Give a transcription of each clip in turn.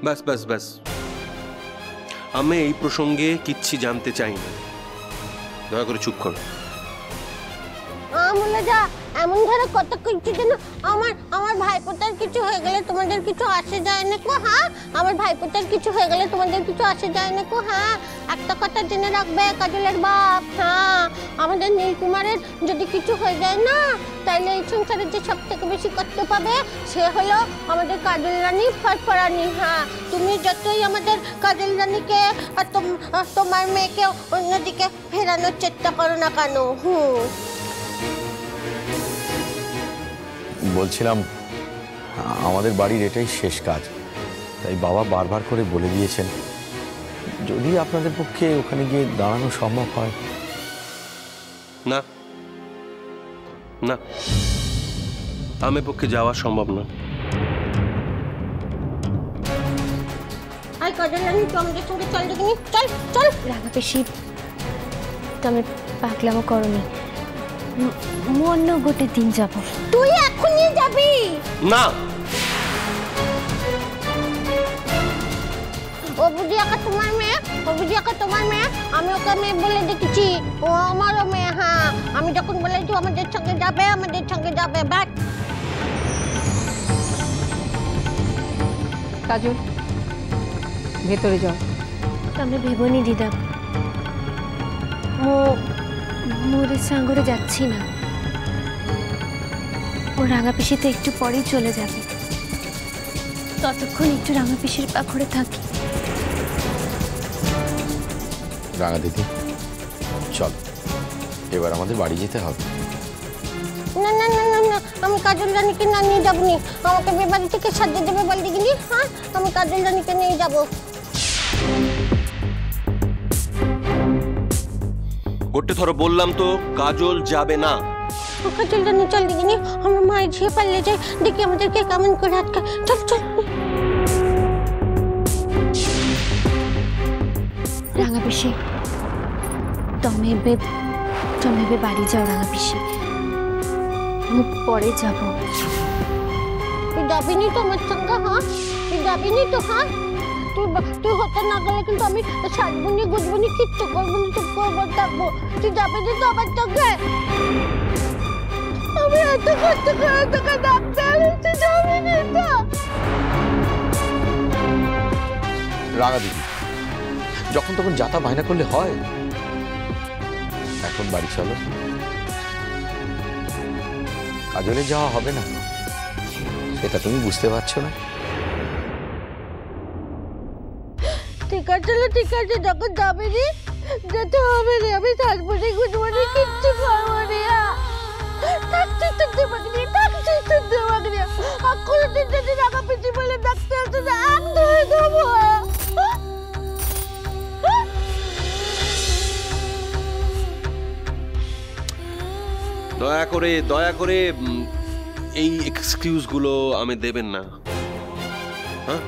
ব্যাস ব্যাস ব্যাস, আমি এই প্রসঙ্গে কিচ্ছি জানতে চাই না, দয়া করে চুপ করো। যা এমন ধরে কত কিছু যেন আমার ভাইপোটার কিছু হয়ে গেলে তোমাদের কিছু আসে যায় না কো। হ্যাঁ, আমার ভাইপোটার কিছু হয়ে গেলে তোমাদের কিছু আসে যায় না কো। হ্যাঁ, একটা কথা জেনে রাখবে কাজলের বাপ। হ্যাঁ, আমাদের নীলকুমারের যদি কিছু হয়ে যায় না, তাইলে এই সংসারে যে সব থেকে বেশি কষ্ট পাবে সে হলো আমাদের কাজল রানী ফরফরানি। হ্যাঁ, তুমি যতই আমাদের কাজল রানীকে আর তোমার মেয়েকে অন্যদিকে ফেরানোর চেষ্টা করো না কেন। বলছিলাম আমাদের বাড়ির এটাই শেষ কাজ, তাই বাবা বারবার করে বলে দিয়েছেন যদি আপনাদের পক্ষে ওখানে গিয়ে দাঁড়ানো সম্ভব হয়। না না, আমার পক্ষে যাওয়া সম্ভব না। আই কাজল রানী আমাদের সঙ্গে চল দেখিনি, চল চল। রাঙা পিসি তুমি পাগলামো করনি, অন্য গোটে দিন যাব। তুই এখনই যাবি? না, ও বুঝি একা তোমার মেয়ে, ও বুঝি একা তোমার মেয়ে। আমি ওকে মেয়ে বলে দেখেছি, ও আমারও মেয়ে। হ্যাঁ, আমি যখন বলেছি আমাদের সঙ্গে যাবে, আমাদের সঙ্গে যাবে। ব্যাস। কাজল ভেতরে যাও। আমি ভেবনি দিদা, মোরের সাঙ্গরে যাচ্ছি না। ও রাঙা পিসিতে একটু পরেই চলে যাবে, ততক্ষণ একটু রাঙা পিসির পাখড়ে থাকি। রাঙা দিদি চল, এবার আমাদের বাড়ি যেতে হবে। না না না না না, আমি কাজল রানীকে না নিয়ে যাবো নি। আমাকে বিয়ে বাড়ি থেকে সাজিয়ে দেবে বল দেখিনি। হ্যাঁ, আমি কাজল রানীকে নিয়ে যাবো। গোটে থর বললাম তো কাজল যাবে না। কাজল রানী চল দেখিনি, আমরা মায়ের ঝিয়ে পারলে যাই, দেখি আমাদেরকে কেমন করে আটকা। চল চল। রাঙা পিসি তুমি বাড়ি যাও। রাঙা পিসি পরে যাব। তুই যাবিনি তো আমার সঙ্গে? হ্যাঁ, তুই যাবিনি তো? হ্যাঁ, তুই হতে না গেলে কিন্তু আমি সাজবনি গুজবনি কিচ্ছু করবো না, চুপ করবো থাকবো। তুই যাবিনি তো আমার সঙ্গে? আমি এত কষ্ট করে তোকে ডাক্তার, তুই যাবিনি তো? রাঙা দিদি যখন তখন যাতা বায়না করলে হয়? এখন বাড়ি চলো, কাজলে যাওয়া হবে না সেটা তুমি বুঝতে পারছো না? ঠিক আছে যখন যাবিনি যেতে হবে রে। আমি সাজবনি গুজবনি কিচ্ছু করবো না। থাকছি তো দেবাগনি, থাকছি তো দেবাগনি। আর কোনোদিন যদি রাঙা পিসি বলে ডাকতে আসে না, আগ ধরে দেবো। দয়া করে এই এক্সকিউজগুলো আমি দেবেন না। হ্যাঁ,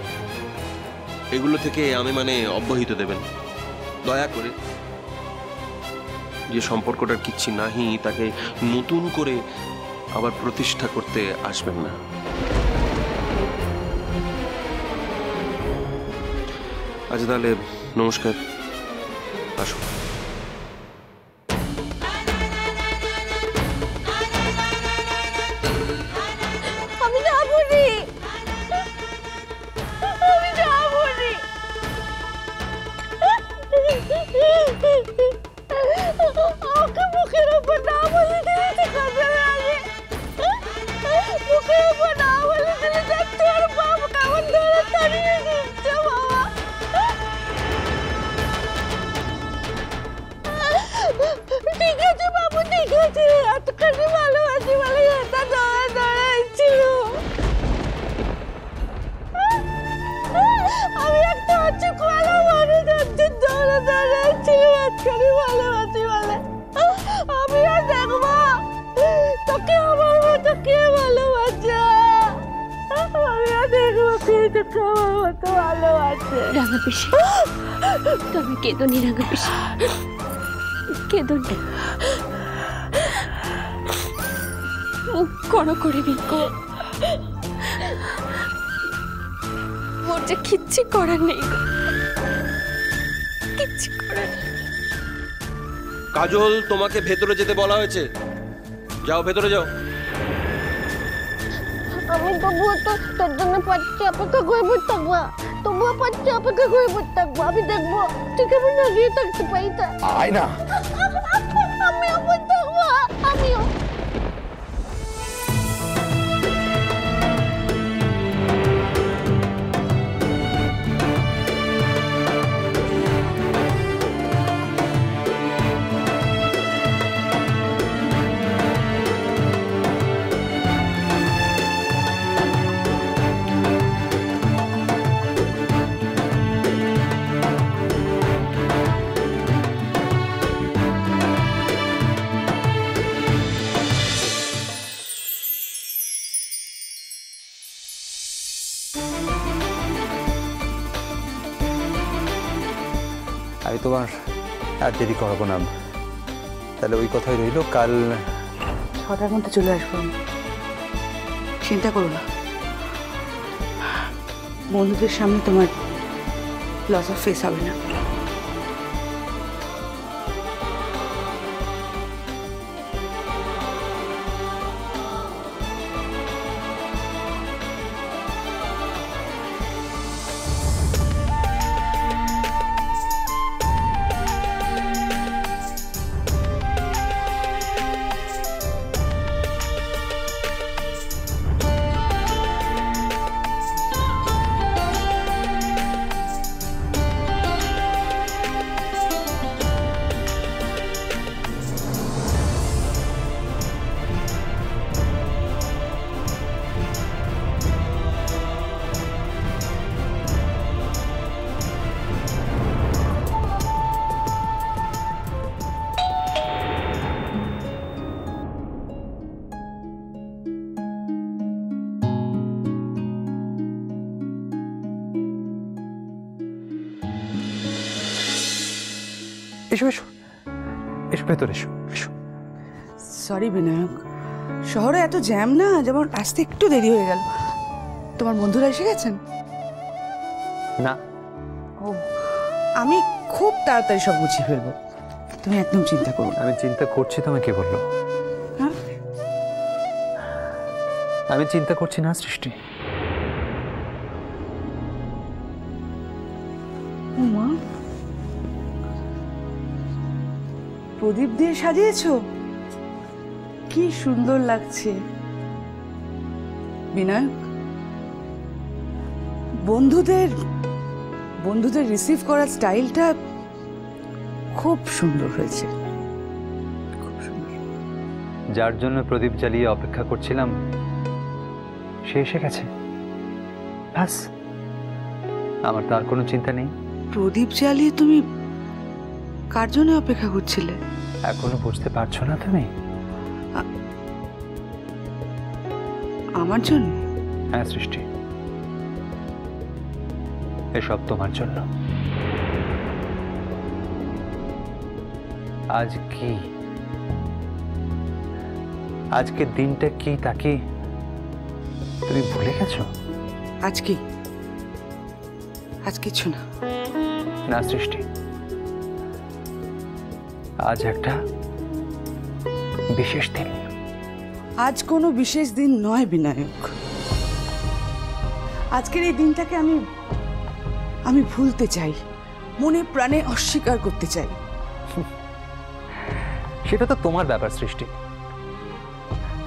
এগুলো থেকে আমি অব্যাহত দেবেন দয়া করে। যে সম্পর্কটার কিচ্ছি নাহি তাকে নতুন করে আবার প্রতিষ্ঠা করতে আসবেন না। আচ্ছা তাহলে নমস্কার, আসো। আমাকে মুখের উপর না বলে দিয়েছে কাজল রানী, মুখের উপর না বলে দিলে দেখতে আর বাবা কেমন ধরে তাড়িয়ে দিচ্ছে। বাবা ঠিক আছে বাবু, ঠিক আছে। এতখানি ভালোবাসি বলে এটা দৌড়াচ্ছিল। আমি একটা অচুক ভালো মনে যাচ্ছি, দৌড়াচ্ছিল এতখানি ভালোবাসি বলে। আমি আর দেখবো তোকে আমার মতো কে ভালোবাসে। আমি আর দেখবো কে তোকে আমার মতো ভালোবাসে। রাঙা পিসি তুমি কেঁদোনি, রাঙা পিসি কেঁদোনি। মুখ করো করে বিকো। মোর যে কিচ্ছু করার নেই, কিচ্ছু করার নেই। কাজল, তোমাকে ভেতরে যেতে বলা হয়েছে, যাও ভেতরে যাও। আমি তবুও তো তোর জন্য পাচ্ছি অপেক্ষা করে বসে থাকবো, তবুও পাচ্ছি অপেক্ষা করে বসে থাকবো। আমি দেখবো ঠিক আমি না গিয়ে থাকতে পারি তা। আয় না। আমিও বসে থাকবো, আমিও। আমি তোমার আর দেরি করাবো না, তাহলে ওই কথাই রইল, কাল 6টার মধ্যে চলে আসবো আমি, চিন্তা করো না। বন্ধুদের সামনে তোমার লস অফ ফেস হবে না। এসো এসো এসো, ভেতরে এসো এসো। সরি বিনায়ক, শহরে এত জ্যাম না, যেমন আসতে একটু দেরি হয়ে গেল। তোমার বন্ধুরা এসে গেছেন? না, ও, আমি খুব তাড়াতাড়ি সব গুছিয়ে ফেলবো, তুমি একদম চিন্তা করো না। আমি চিন্তা করছি, তোমায় কে বললো? হ্যাঁ, আমি চিন্তা করছি না সৃষ্টি। মা, প্রদীপ দিয়ে সাজিয়েছো, কি সুন্দর লাগছে। বিনায়ক, বন্ধুদের রিসিভ করার স্টাইলটা খুব সুন্দর হয়েছে, খুব সুন্দর। যার জন্য প্রদীপ জ্বালিয়ে অপেক্ষা করছিলাম সে এসে গেছে, ব্যাস, আমার তো আর কোনো চিন্তা নেই। প্রদীপ জ্বালিয়ে তুমি কার জন্য অপেক্ষা করছিলে? এখনো বুঝতে পারছো না তুমি? আমার জন্য? হ্যাঁ সৃষ্টি, এসব তোমার জন্য। আজ কি, আজকের দিনটা কি তা কি তুমি ভুলে গেছো? আজ কি? আজ কিছু না। না সৃষ্টি, আজ একটা বিশেষ দিন। আজ কোনো বিশেষ দিন নয় বিনায়ক, আজকের এই দিনটাকে আমি ভুলতে চাই, মনে প্রাণে অস্বীকার করতে চাই। সেটা তো তোমার ব্যাপার সৃষ্টি,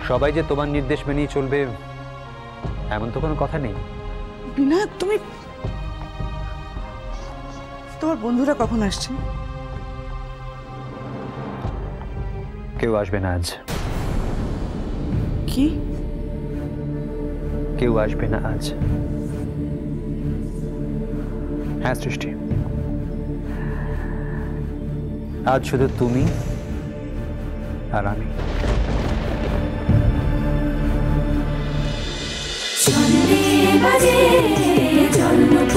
সবাই যে তোমার নির্দেশ মেনেই চলবে এমন তো কোনো কথা নেই। বিনায়ক, তোমার বন্ধুরা কখন আসছে? কেউ আসবে না আজ। কি? কেউ আসবে না আজ। হ্যাঁ সৃষ্টি, আজ শুধু তুমি আর আমি। বাজে জন্মপথ